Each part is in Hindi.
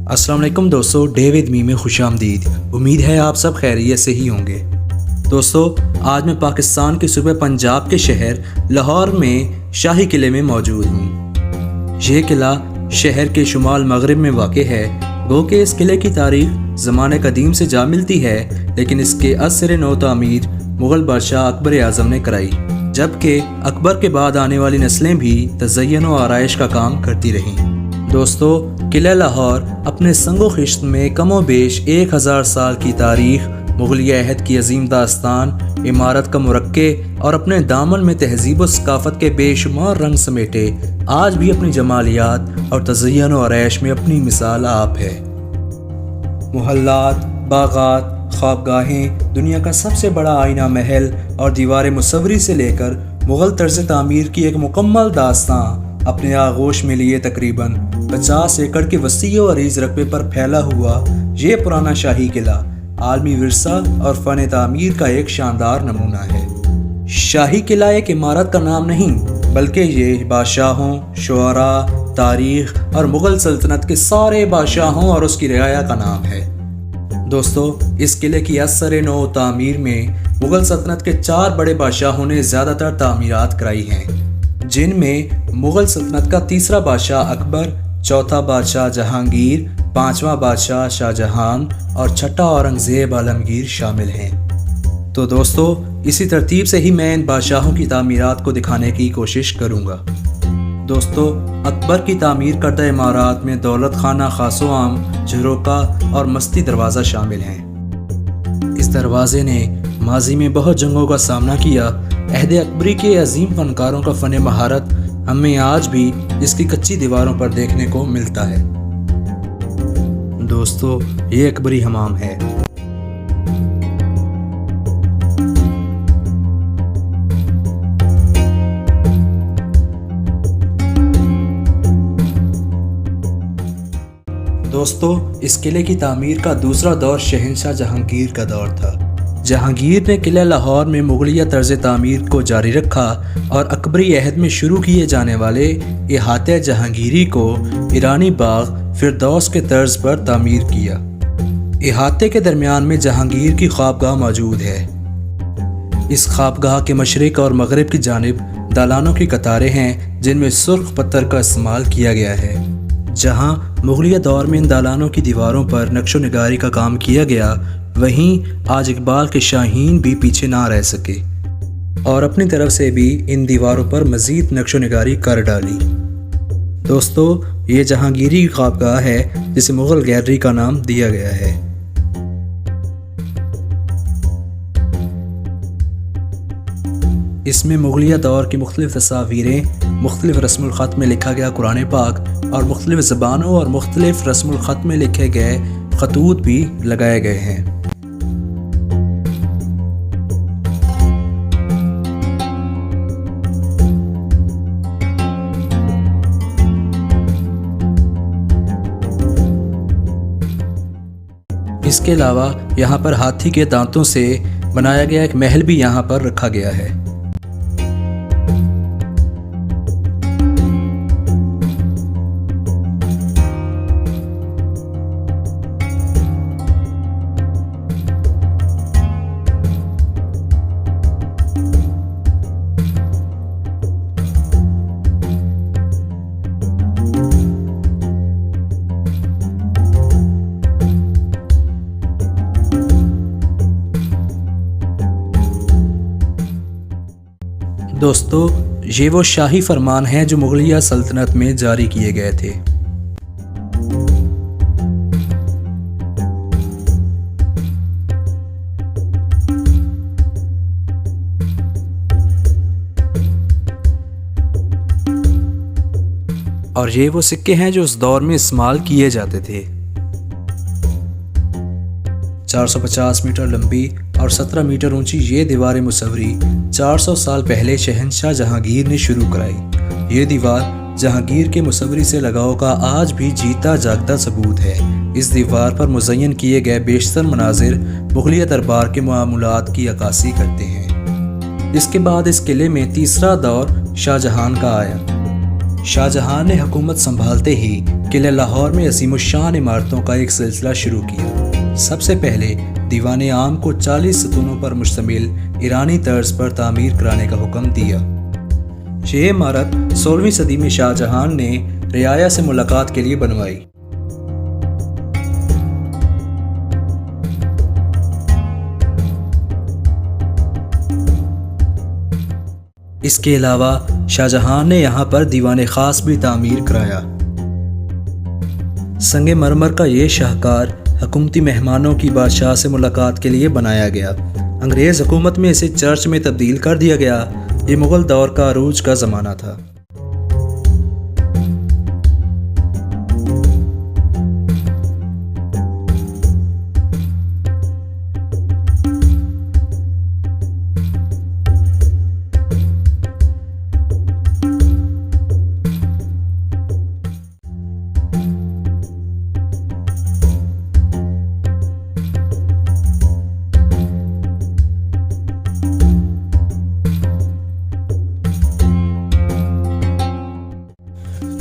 अस्सलाम वालेकुम दोस्तों, डे विद मी में खुशामदीद। उम्मीद है आप सब खैरियत से ही होंगे। दोस्तों, आज मैं पाकिस्तान के सूबे पंजाब के शहर लाहौर में शाही किले में मौजूद हूँ। ये किला शहर के शुमाल मगरिब में वाक़ है। गो के इस किले की तारीख ज़माने कदीम से जा मिलती है, लेकिन इसके असर नौ तामीर मुग़ल बादशाह अकबर आज़म ने कराई, जबकि अकबर के बाद आने वाली नस्लें भी तज़य्युन व आराइश का काम करती रहीं। दोस्तों, किला लाहौर अपने संगो खिश्त में कमो बेश 1000 साल की तारीख, मुग़ली अहद की अजीम दास्तान, इमारत का मुरक्के और अपने दामन में तहजीब व सकाफ़त के बेशुमार रंग समेटे आज भी अपनी जमालियात और तज़य्युन व आराइश में अपनी मिसाल आप है। मोहल्लात, बागात, ख्वाबगाहें, दुनिया का सबसे बड़ा आईना महल और दीवार मुसव्वरी से लेकर मुग़ल तर्ज तामीर की एक मुकम्मल दास्तां अपने आगोश में लिए तकरीबन 50 एकड़ के वसी और अरीज रकबे पर फैला हुआ ये पुराना शाही किला आलमी विरसा और फ़न तामीर का एक शानदार नमूना है। शाही किला एक इमारत का नाम नहीं, बल्कि ये बादशाहों, शुअरा, तारीख और मुग़ल सल्तनत के सारे बादशाहों और उसकी रियाया का नाम है। दोस्तों, इस किले की असर नौ तामीर में मुग़ल सल्तनत के 4 बड़े बादशाहों ने ज़्यादातर तामीरात कराई हैं, जिनमें मुग़ल सल्तनत का तीसरा बादशाह अकबर, चौथा बादशाह जहांगीर, 5वां बादशाह शाहजहां और छठा औरंगज़ेब आलमगीर शामिल हैं। तो दोस्तों, इसी तरतीब से ही मैं इन बादशाहों की तामीरात को दिखाने की कोशिश करूँगा। दोस्तों, अकबर की तामीर करदा इमारत में दौलत खाना, खासो आम, झरोका और मस्ती दरवाज़ा शामिल हैं। इस दरवाजे ने माजी में बहुत जंगों का सामना किया। अहद अकबरी के अजीम फनकारों का फ़न महारत हमें आज भी इसकी कच्ची दीवारों पर देखने को मिलता है। दोस्तों, ये अकबरी हमाम है। दोस्तों, इस किले की तामीर का दूसरा दौर शहंशाह जहांगीर का दौर था। जहांगीर ने किला लाहौर में मुग़लिया तर्ज तामीर को जारी रखा और अकबरी अहद में शुरू किए जाने वाले इहाते जहांगीरी को ईरानी बाग फिरदौस के तर्ज पर तामीर किया। इहाते के दरमियान में जहांगीर की ख्वाबगाह मौजूद है। इस ख्वाबगाह के मशरिक और मगरिब की जानिब दालानों की कतारें हैं, जिनमें सुर्ख पत्थर का इस्तेमाल किया गया है। जहां मुग़लिया दौर में इन दालानों की दीवारों पर नक्शो निगारी का काम किया गया, वहीं आज इकबाल के शाहीन भी पीछे ना रह सके और अपनी तरफ से भी इन दीवारों पर मज़ीद नक्शो निगारी कर डाली। दोस्तों, ये जहांगीरी ख्वाबगाह है, जिसे मुग़ल गैलरी का नाम दिया गया है। इसमें मुग़लिया दौर की मुख्तलिफ तस्वीरें, मुख्तलिफ रस्मुल ख़त में लिखा गया कुरान पाक और मुख्तलिफ ज़बानों और मुख्तलिफ रस्मुल ख़त में लिखे गए खतूत भी लगाए गए हैं। इसके अलावा यहाँ पर हाथी के दांतों से बनाया गया एक महल भी यहाँ पर रखा गया है। दोस्तों, ये वो शाही फरमान हैं जो मुग़लिया सल्तनत में जारी किए गए थे। और ये वो सिक्के हैं जो उस दौर में इस्तेमाल किए जाते थे। 450 मीटर लंबी और 17 मीटर ऊंची ये दीवार मुसव्वरी 400 साल पहले शहंशाह जहांगीर ने शुरू कराई। ये दीवार जहांगीर के मुसव्वरी से लगाव का आज भी जीता जागता सबूत है। इस दीवार पर मुज़य्यन किए गए बेशतर मनाजिर मुग़लिया दरबार के मामूलात की अक्कासी करते हैं। इसके बाद इस किले में तीसरा दौर शाहजहां का आया। शाहजहां ने हुकूमत संभालते ही किले लाहौर में अजीमुशान इमारतों का एक सिलसिला शुरू किया। सबसे पहले दीवान आम को 40 सतूनों पर मुश्तमिल ईरानी तर्ज पर तामीर कराने का हुक्म दिया। ये इमारत 16वीं सदी में शाहजहां ने रियाया से मुलाकात के लिए बनवाई। इसके अलावा शाहजहां ने यहाँ पर दीवान ख़ास भी तामीर कराया। संगे मरमर का ये शाहकार हुकूमती मेहमानों की बादशाह से मुलाकात के लिए बनाया गया। अंग्रेज़ हुकूमत में इसे चर्च में तब्दील कर दिया गया। ये मुग़ल दौर का अरूज का ज़माना था।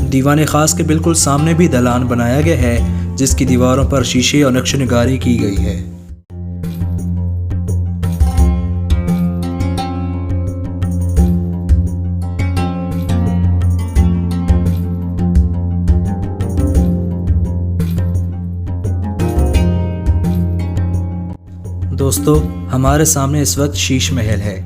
दीवान ख़ास के बिल्कुल सामने भी दलान बनाया गया है, जिसकी दीवारों पर शीशे और नक्शनिगारी की गई है। दोस्तों, हमारे सामने इस वक्त शीश महल है।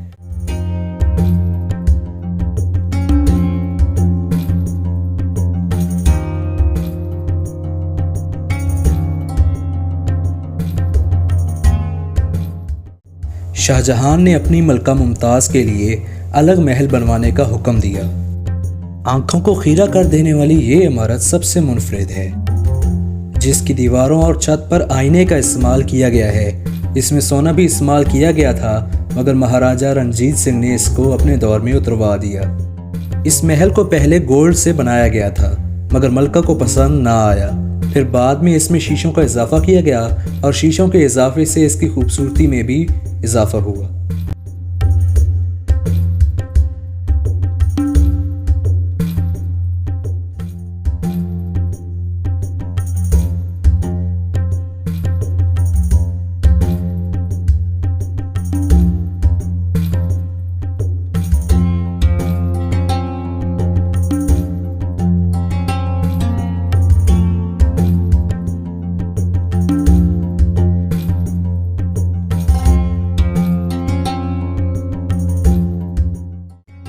शाहजहां ने अपनी मलका मुमताज़ के लिए अलग महल बनवाने का हुक्म दिया। आंखों को खीरा कर देने वाली ये इमारत सबसे मुनफरिद है, जिसकी दीवारों और छत पर आईने का इस्तेमाल किया गया है। इसमें सोना भी इस्तेमाल किया गया था, मगर महाराजा रणजीत सिंह ने इसको अपने दौर में उतरवा दिया। इस महल को पहले गोल्ड से बनाया गया था, मगर मलका को पसंद ना आया। फिर बाद में इसमें शीशों का इजाफा किया गया और शीशों के इजाफे से इसकी खूबसूरती में भी इजाफा हुआ।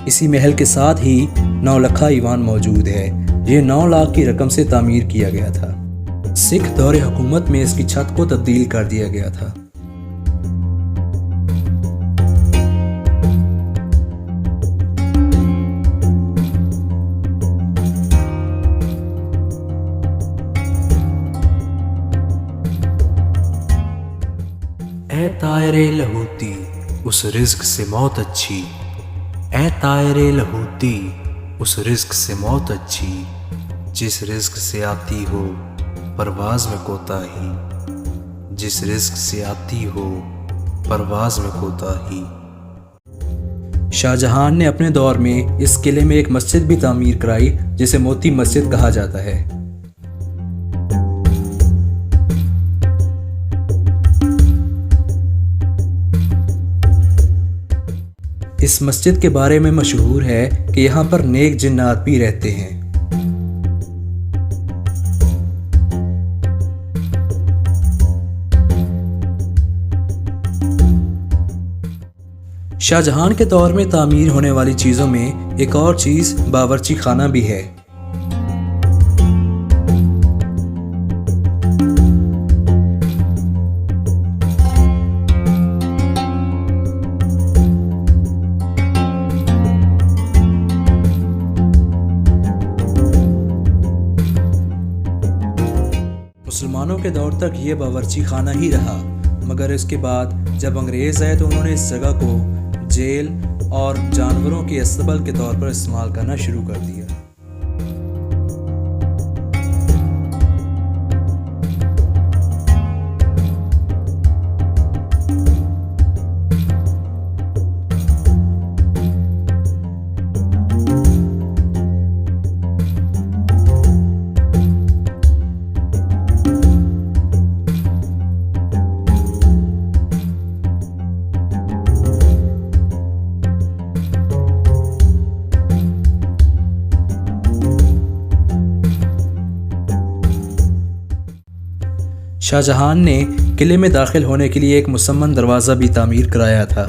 इसी महल के साथ ही 9 लखा ईवान मौजूद है। ये 9 लाख की रकम से तामीर किया गया था। सिख दौर हुकूमत में इसकी छत को तब्दील कर दिया गया था। ऐ तायरे लहूती उस रिज़्क से मौत अच्छी, ऐ तायरे लहूती उस रिज़्क से मौत अच्छी, जिस रिज़्क से आती हो परवाज़ में कोताही, जिस रिज़्क से आती हो परवाज़ में कोताही। शाहजहां ने अपने दौर में इस किले में एक मस्जिद भी तामीर कराई, जिसे मोती मस्जिद कहा जाता है। इस मस्जिद के बारे में मशहूर है कि यहाँ पर नेक जिन्नात भी रहते हैं। शाहजहां के दौर में तामीर होने वाली चीज़ों में एक और चीज़ बावर्ची खाना भी है। मुसलमानों के दौर तक ये बावर्ची खाना ही रहा, मगर इसके बाद जब अंग्रेज़ आए तो उन्होंने इस जगह को जेल और जानवरों के अस्तबल के तौर पर इस्तेमाल करना शुरू कर दिया। शाहजहां ने किले में दाखिल होने के लिए एक मुसम्मन दरवाज़ा भी तामीर कराया था।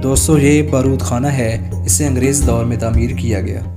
दोस्तों, ये बारूद खाना है, इसे अंग्रेज़ दौर में तामीर किया गया।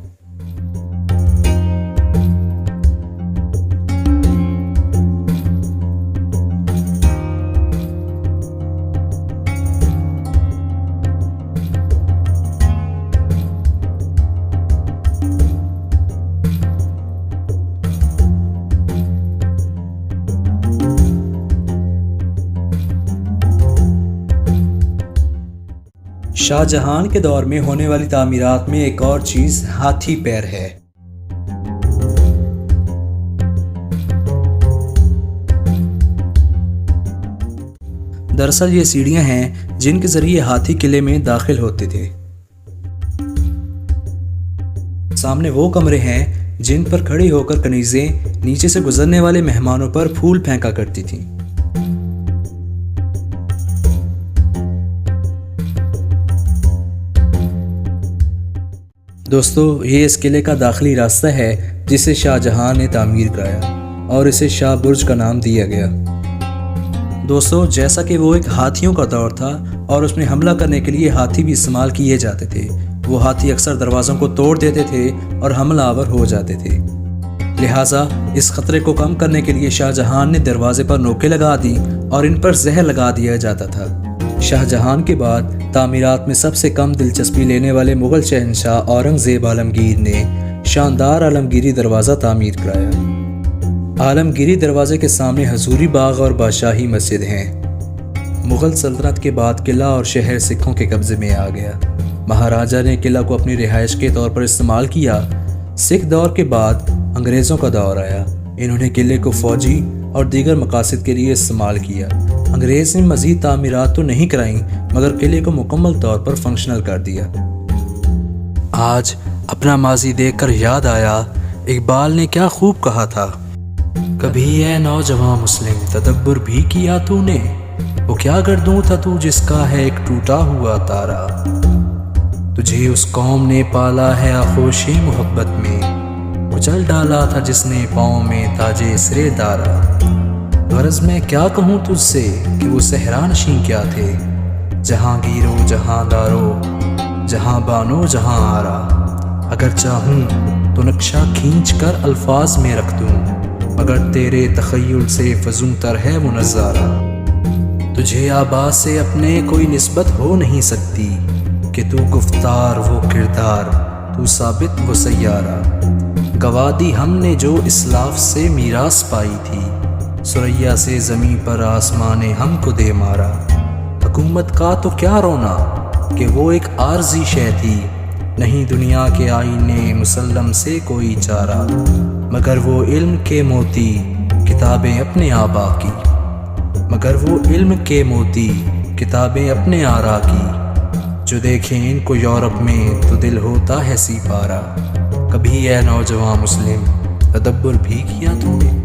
शाहजहां के दौर में होने वाली तामीरात में एक और चीज़ हाथी पैर है। दरअसल ये सीढ़ियां हैं जिनके जरिए हाथी किले में दाखिल होते थे। सामने वो कमरे हैं जिन पर खड़ी होकर कनीज़ें नीचे से गुजरने वाले मेहमानों पर फूल फेंका करती थीं। दोस्तों, ये इस किले का दाखिली रास्ता है जिसे शाहजहां ने तामीर कराया और इसे शाह बुर्ज का नाम दिया गया। दोस्तों, जैसा कि वो एक हाथियों का दौर था और उसमें हमला करने के लिए हाथी भी इस्तेमाल किए जाते थे, वो हाथी अक्सर दरवाज़ों को तोड़ देते थे और हमलावर हो जाते थे। लिहाजा इस खतरे को कम करने के लिए शाहजहां ने दरवाजे पर नोकें लगा दी और इन पर जहर लगा दिया जाता था। शाहजहां के बाद तामीरात में सबसे कम दिलचस्पी लेने वाले मुग़ल शहंशाह औरंगज़ेब आलमगीर ने शानदार आलमगीरी दरवाज़ा तामीर कराया। आलमगीरी दरवाज़े के सामने हजूरी बाग और बादशाही मस्जिद हैं। मुग़ल सल्तनत के बाद किला और शहर सिखों के कब्ज़े में आ गया। महाराजा ने किला को अपनी रिहाइश के तौर पर इस्तेमाल किया। सिख दौर के बाद अंग्रेज़ों का दौर आया। इन्होंने किले को फ़ौजी और दीगर मकासद के लिए इस्तेमाल किया। अंग्रेज़ ने मज़ीद तामीरात तो नहीं कराई मगर किले को मुकम्मल तौर पर फंक्शनल कर दिया। आज अपना माजी देखकर याद आया, इकबाल ने क्या खूब कहा था, कभी ऐ नौजवान मुस्लिम तदब्बुर भी किया तूने, वो क्या गर्दूं था तू जिसका है एक टूटा हुआ तारा। तुझे उस कौम ने पाला है आखोशे मोहब्बत में, उछल डाला था जिसने पाँव में ताजे इसरे दारा। गरज मैं क्या कहूँ तुझसे कि वो सहरा नशीं क्या थे, जहांगीरो जहांदारो जहां बानो जहां आरा। अगर चाहूँ तो नक्शा खींच कर अल्फाज में रख दूँ, मगर तेरे तख़य्युल से फजूं तर है वो नज़ारा। तुझे आबाद से अपने कोई निस्बत हो नहीं सकती, कि तू गुफ्तार वो किरदार तू साबित वो सैयारा। गवा दी हमने जो इस्लाफ से मीरास पाई थी, सुरैया से ज़मीं पर आसमां ने हमको दे मारा। हुकूमत का तो क्या रोना कि वो एक आर्जी शय थी, नहीं दुनिया के आईने मुसल्लम से कोई चारा। मगर वो इल्म के मोती किताबें अपने आबा की, मगर वो इल्म के मोती किताबें अपने आरा की। जो देखें इनको यूरोप में तो दिल होता है सिपारा। कभी ऐ नौजवान मुस्लिम तदब्बुर भी किया तूने।